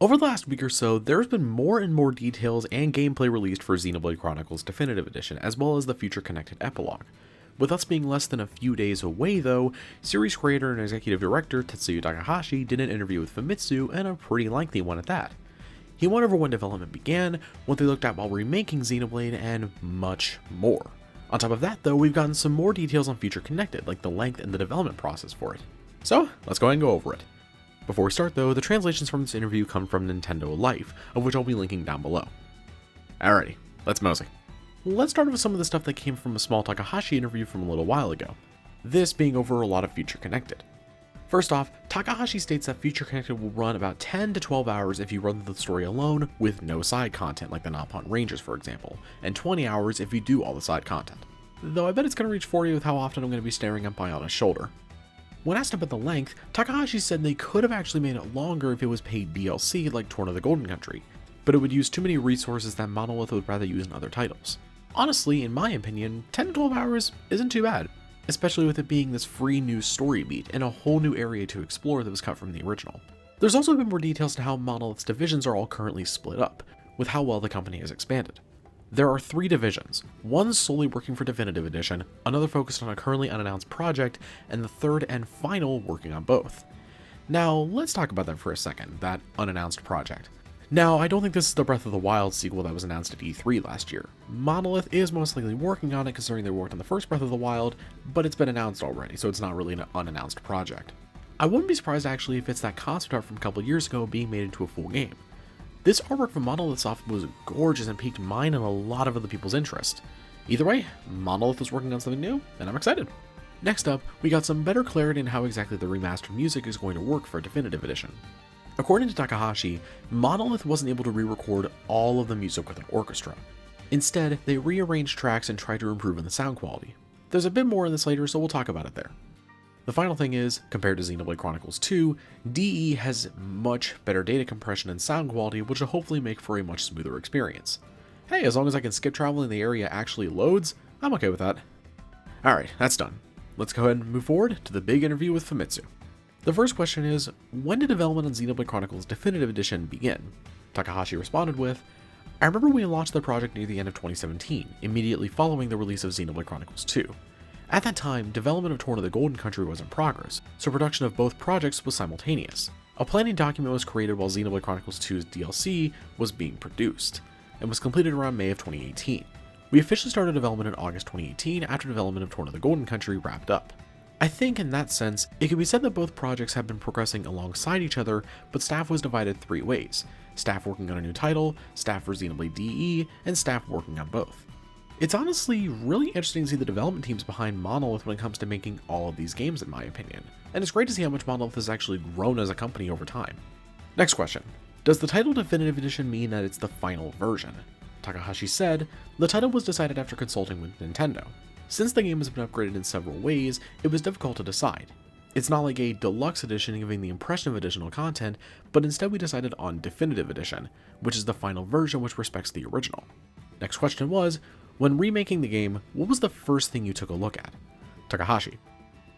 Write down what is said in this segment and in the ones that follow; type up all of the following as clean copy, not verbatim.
Over the last week or so, there's been more and more details and gameplay released for Xenoblade Chronicles Definitive Edition, as well as the future connected epilogue. With us being less than a few days away though, series creator and executive director Tetsuya Takahashi did an interview with Famitsu, and a pretty lengthy one at that. He went over when development began, what they looked at while remaking Xenoblade, and much more. On top of that though, we've gotten some more details on Future Connected, like the length and the development process for it. So, let's go ahead and go over it. Before we start though, the translations from this interview come from Nintendo Life, of which I'll be linking down below. Alrighty, let's mosey. Let's start with some of the stuff that came from a small Takahashi interview from a little while ago, this being over a lot of Future Connected. First off, Takahashi states that Future Connected will run about 10 to 12 hours if you run the story alone with no side content like the Nopon Rangers for example, and 20 hours if you do all the side content. Though I bet it's going to reach 40 with how often I'm going to be staring at Biona's shoulder. When asked about the length, Takahashi said they could have actually made it longer if it was paid DLC like Torn of the Golden Country, but it would use too many resources that Monolith would rather use in other titles. Honestly, in my opinion, 10 to 12 hours isn't too bad, especially with it being this free new story beat and a whole new area to explore that was cut from the original. There's also been more details to how Monolith's divisions are all currently split up, with how well the company has expanded. There are 3 divisions, one solely working for Definitive Edition, another focused on a currently unannounced project, and the third and final working on both. Now, let's talk about that for a second, that unannounced project. Now, I don't think this is the Breath of the Wild sequel that was announced at E3 last year. Monolith is most likely working on it considering they worked on the first Breath of the Wild, but it's been announced already, so it's not really an unannounced project. I wouldn't be surprised actually if it's that concept art from a couple years ago being made into a full game. This artwork from Monolith Soft was gorgeous and piqued mine and a lot of other people's interest. Either way, Monolith is working on something new, and I'm excited. Next up, we got some better clarity in how exactly the remastered music is going to work for Definitive Edition. According to Takahashi, Monolith wasn't able to re-record all of the music with an orchestra. Instead, they rearranged tracks and tried to improve on the sound quality. There's a bit more on this later, so we'll talk about it there. The final thing is, compared to Xenoblade Chronicles 2, DE has much better data compression and sound quality, which will hopefully make for a much smoother experience. Hey, as long as I can skip travel and the area actually loads, I'm okay with that. Alright, that's done. Let's go ahead and move forward to the big interview with Famitsu. The first question is, when did development on Xenoblade Chronicles Definitive Edition begin? Takahashi responded with, I remember we launched the project near the end of 2017, immediately following the release of Xenoblade Chronicles 2. At that time, development of Torn of the Golden Country was in progress, so production of both projects was simultaneous. A planning document was created while Xenoblade Chronicles 2's DLC was being produced, and was completed around May of 2018. We officially started development in August 2018 after development of Torn of the Golden Country wrapped up. I think in that sense, it can be said that both projects have been progressing alongside each other, but staff was divided 3 ways. Staff working on a new title, staff for Xenoblade DE, and staff working on both. It's honestly really interesting to see the development teams behind Monolith when it comes to making all of these games in my opinion, and it's great to see how much Monolith has actually grown as a company over time. Next question. Does the title Definitive Edition mean that it's the final version? Takahashi said, the title was decided after consulting with Nintendo. Since the game has been upgraded in several ways, it was difficult to decide. It's not like a deluxe edition giving the impression of additional content, but instead we decided on Definitive Edition, which is the final version which respects the original. Next question was, when remaking the game, what was the first thing you took a look at? Takahashi.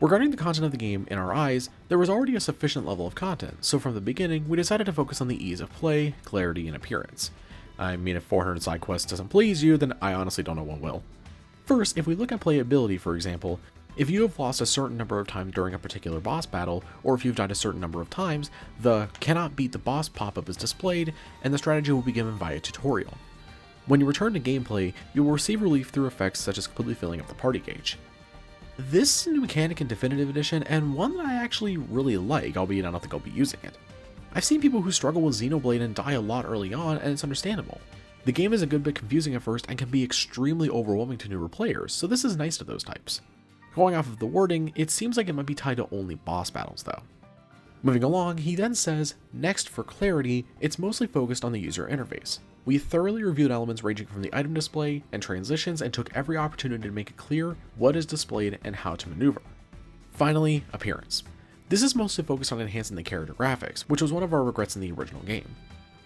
Regarding the content of the game, in our eyes, there was already a sufficient level of content, so from the beginning, we decided to focus on the ease of play, clarity, and appearance. I mean, if 400 side quests doesn't please you, then I honestly don't know what will. First, if we look at playability, for example, if you have lost a certain number of times during a particular boss battle, or if you've died a certain number of times, the cannot beat the boss pop-up is displayed, and the strategy will be given via tutorial. When you return to gameplay, you will receive relief through effects such as completely filling up the party gauge. This is a new mechanic in Definitive Edition, and one that I actually really like, albeit I don't think I'll be using it. I've seen people who struggle with Xenoblade and die a lot early on, and it's understandable. The game is a good bit confusing at first and can be extremely overwhelming to newer players, so this is nice to those types. Going off of the wording, it seems like it might be tied to only boss battles though. Moving along, he then says, next for clarity, it's mostly focused on the user interface. We thoroughly reviewed elements ranging from the item display and transitions and took every opportunity to make it clear what is displayed and how to maneuver. Finally, appearance. This is mostly focused on enhancing the character graphics, which was one of our regrets in the original game.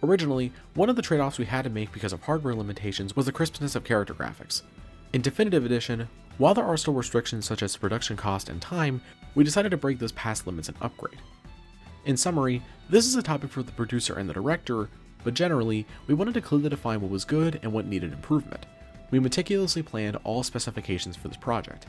Originally, one of the trade-offs we had to make because of hardware limitations was the crispness of character graphics. In Definitive Edition, while there are still restrictions such as production cost and time, we decided to break those past limits and upgrade. In summary, this is a topic for the producer and the director, but generally, we wanted to clearly define what was good and what needed improvement. We meticulously planned all specifications for this project.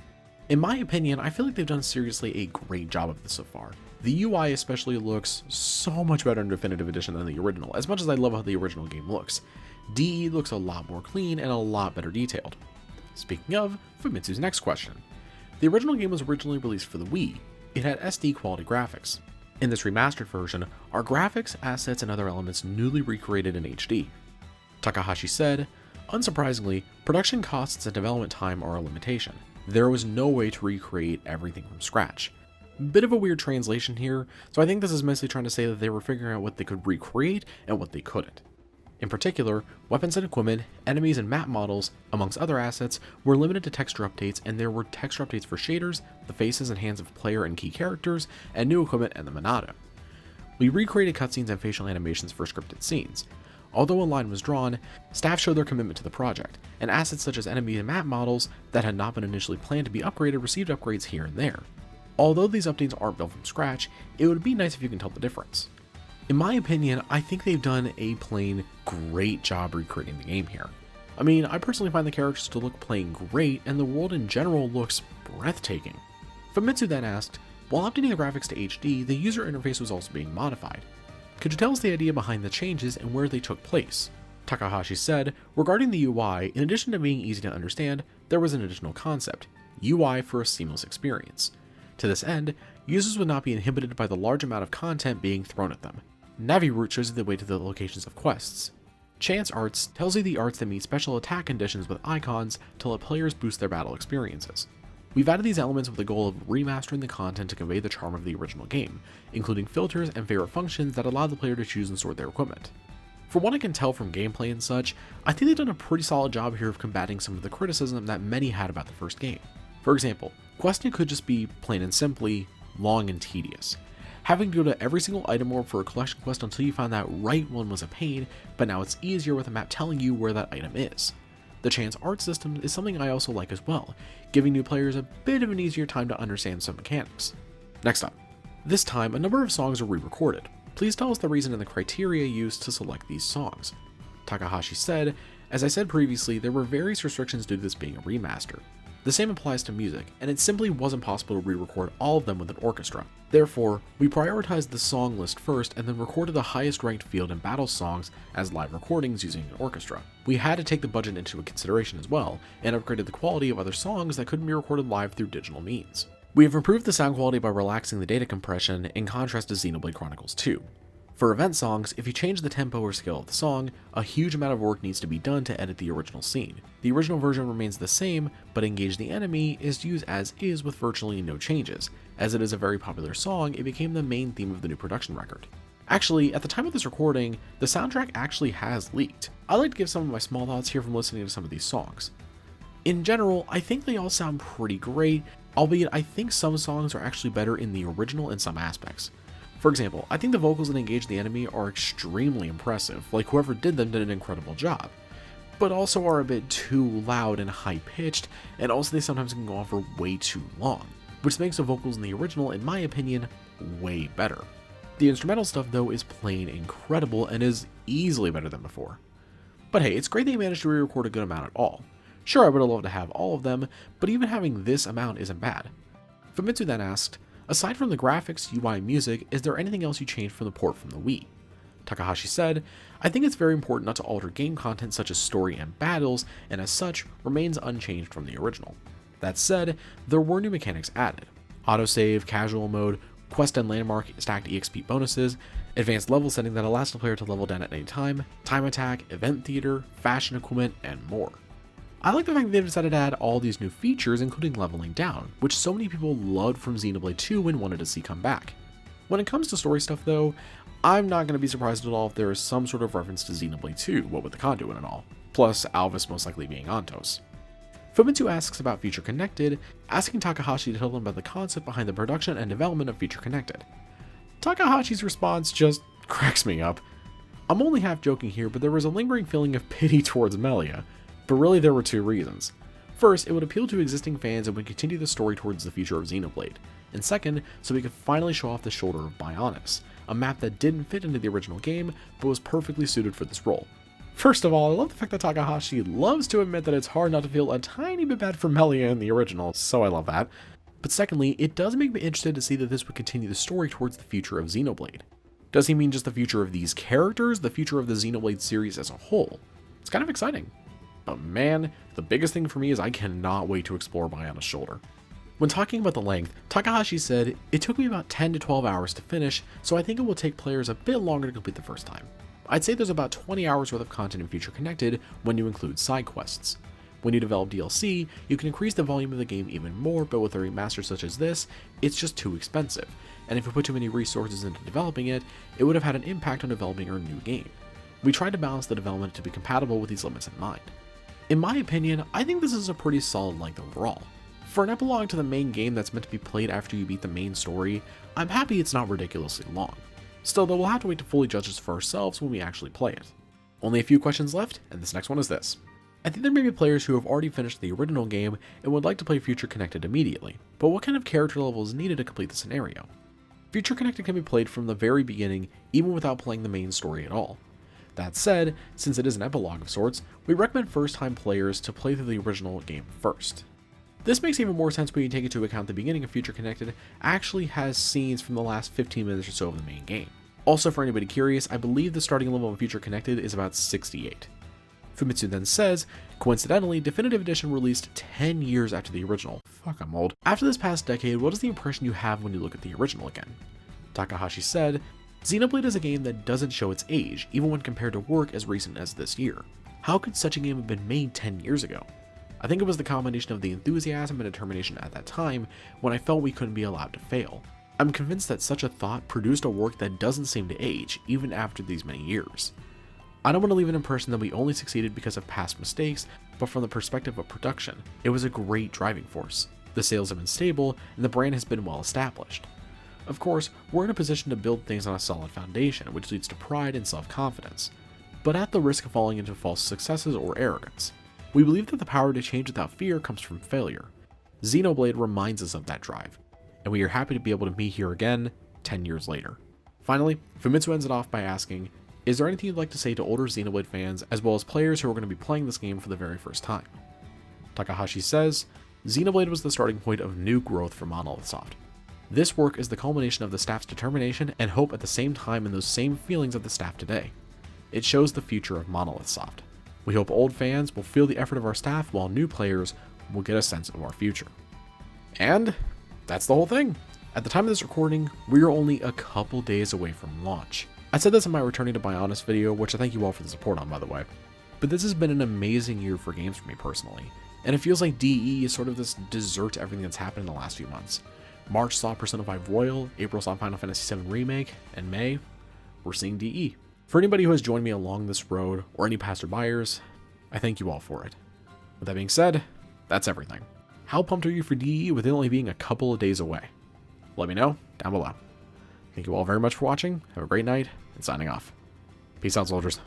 In my opinion, I feel like they've done seriously a great job of this so far. The UI especially looks so much better in Definitive Edition than the original, as much as I love how the original game looks. DE looks a lot more clean and a lot better detailed. Speaking of, Famitsu's next question. The original game was originally released for the Wii. It had SD quality graphics. In this remastered version, are graphics, assets, and other elements newly recreated in HD? Takahashi said, unsurprisingly, production costs and development time are a limitation. There was no way to recreate everything from scratch. Bit of a weird translation here, so I think this is mostly trying to say that they were figuring out what they could recreate and what they couldn't. In particular, weapons and equipment, enemies and map models, amongst other assets, were limited to texture updates, and there were texture updates for shaders, the faces and hands of player and key characters, and new equipment and the Monado. We recreated cutscenes and facial animations for scripted scenes. Although a line was drawn, staff showed their commitment to the project, and assets such as enemy and map models that had not been initially planned to be upgraded received upgrades here and there. Although these updates aren't built from scratch, it would be nice if you can tell the difference. In my opinion, I think they've done a plain great job recreating the game here. I mean, I personally find the characters to look plain great, and the world in general looks breathtaking. Famitsu then asked, while updating the graphics to HD, the user interface was also being modified. Could you tell us the idea behind the changes and where they took place? Takahashi said, regarding the UI, in addition to being easy to understand, there was an additional concept, UI for a seamless experience. To this end, users would not be inhibited by the large amount of content being thrown at them. Navi Route shows you the way to the locations of quests. Chance Arts tells you the arts that meet special attack conditions with icons to let players boost their battle experiences. We've added these elements with the goal of remastering the content to convey the charm of the original game, including filters and favorite functions that allow the player to choose and sort their equipment. For what I can tell from gameplay and such, I think they've done a pretty solid job here of combating some of the criticism that many had about the first game. For example, questing could just be, plain and simply, long and tedious. Having to go to every single item orb for a collection quest until you found that right one was a pain, but now it's easier with a map telling you where that item is. The chance art system is something I also like as well, giving new players a bit of an easier time to understand some mechanics. Next up, this time a number of songs are re-recorded. Please tell us the reason and the criteria used to select these songs. Takahashi said, as I said previously, there were various restrictions due to this being a remaster. The same applies to music, and it simply wasn't possible to re-record all of them with an orchestra. Therefore, we prioritized the song list first and then recorded the highest ranked field and battle songs as live recordings using an orchestra. We had to take the budget into consideration as well, and upgraded the quality of other songs that couldn't be recorded live through digital means. We have improved the sound quality by relaxing the data compression in contrast to Xenoblade Chronicles 2. For event songs, if you change the tempo or scale of the song, a huge amount of work needs to be done to edit the original scene. The original version remains the same, but Engage the Enemy is used as is with virtually no changes. As it is a very popular song, it became the main theme of the new production record. Actually, at the time of this recording, the soundtrack actually has leaked. I'd like to give some of my small thoughts here from listening to some of these songs. In general, I think they all sound pretty great, albeit I think some songs are actually better in the original in some aspects. For example, I think the vocals in Engage the Enemy are extremely impressive, like whoever did them did an incredible job, but also are a bit too loud and high-pitched, and also they sometimes can go on for way too long, which makes the vocals in the original, in my opinion, way better. The instrumental stuff though is plain incredible and is easily better than before. But hey, it's great they managed to re-record a good amount at all. Sure, I would have loved to have all of them, but even having this amount isn't bad. Famitsu then asked, aside from the graphics, UI, and music, is there anything else you changed from the port from the Wii? Takahashi said, I think it's very important not to alter game content such as story and battles, and as such, remains unchanged from the original. That said, there were new mechanics added. Autosave, casual mode, quest and landmark stacked EXP bonuses, advanced level setting that allows the player to level down at any time attack, event theater, fashion equipment, and more. I like the fact that they've decided to add all these new features, including leveling down, which so many people loved from Xenoblade 2 and wanted to see come back. When it comes to story stuff though, I'm not going to be surprised at all if there is some sort of reference to Xenoblade 2, what with the conduit and all, plus Alvis most likely being Antos. Famitsu asks about Future Connected, asking Takahashi to tell them about the concept behind the production and development of Future Connected. Takahashi's response just cracks me up. I'm only half joking here, but there was a lingering feeling of pity towards Melia. But really there were two reasons. First, it would appeal to existing fans and would continue the story towards the future of Xenoblade. And second, so we could finally show off the shoulder of Bionis, a map that didn't fit into the original game, but was perfectly suited for this role. First of all, I love the fact that Takahashi loves to admit that it's hard not to feel a tiny bit bad for Melia in the original, so I love that. But secondly, it does make me interested to see that this would continue the story towards the future of Xenoblade. Does he mean just the future of these characters, the future of the Xenoblade series as a whole? It's kind of exciting. But man, the biggest thing for me is I cannot wait to explore Biona's shoulder. When talking about the length, Takahashi said, "It took me about 10 to 12 hours to finish, so I think it will take players a bit longer to complete the first time. I'd say there's about 20 hours worth of content in Future Connected when you include side quests. When you develop DLC, you can increase the volume of the game even more, but with a remaster such as this, it's just too expensive, and if we put too many resources into developing it, it would have had an impact on developing our new game. We tried to balance the development to be compatible with these limits in mind. In my opinion, I think this is a pretty solid length overall. For an epilogue to the main game that's meant to be played after you beat the main story, I'm happy it's not ridiculously long. Still, though, we'll have to wait to fully judge this for ourselves when we actually play it. Only a few questions left, and this next one is this. I think there may be players who have already finished the original game and would like to play Future Connected immediately, but what kind of character level is needed to complete the scenario? Future Connected can be played from the very beginning, even without playing the main story at all. That said, since it is an epilogue of sorts, we recommend first-time players to play through the original game first. This makes even more sense when you take into account the beginning of Future Connected actually has scenes from the last 15 minutes or so of the main game. Also, for anybody curious, I believe the starting level of Future Connected is about 68. Famitsu then says, coincidentally, Definitive Edition released 10 years after the original. Fuck, I'm old. After this past decade, what is the impression you have when you look at the original again? Takahashi said, Xenoblade is a game that doesn't show its age, even when compared to work as recent as this year. How could such a game have been made 10 years ago? I think it was the combination of the enthusiasm and determination at that time when I felt we couldn't be allowed to fail. I'm convinced that such a thought produced a work that doesn't seem to age, even after these many years. I don't want to leave an impression that we only succeeded because of past mistakes, but from the perspective of production, it was a great driving force. The sales have been stable, and the brand has been well established. Of course, we're in a position to build things on a solid foundation, which leads to pride and self-confidence, but at the risk of falling into false successes or arrogance. We believe that the power to change without fear comes from failure. Xenoblade reminds us of that drive, and we are happy to be able to meet here again 10 years later. Finally, Famitsu ends it off by asking, is there anything you'd like to say to older Xenoblade fans as well as players who are going to be playing this game for the very first time? Takahashi says, Xenoblade was the starting point of new growth for Monolith Soft. This work is the culmination of the staff's determination and hope at the same time and those same feelings of the staff today. It shows the future of Monolith Soft. We hope old fans will feel the effort of our staff while new players will get a sense of our future. And that's the whole thing. At the time of this recording, we are only a couple days away from launch. I said this in my Returning to Bionis video, which I thank you all for the support on, by the way. But this has been an amazing year for games for me personally, and it feels like DE is sort of this dessert to everything that's happened in the last few months. March saw Persona 5 Royal, April saw Final Fantasy VII Remake, and May, we're seeing DE. For anybody who has joined me along this road, or any passerbyers, I thank you all for it. With that being said, that's everything. How pumped are you for DE with it only being a couple of days away? Let me know down below. Thank you all very much for watching, have a great night, and signing off. Peace out, soldiers.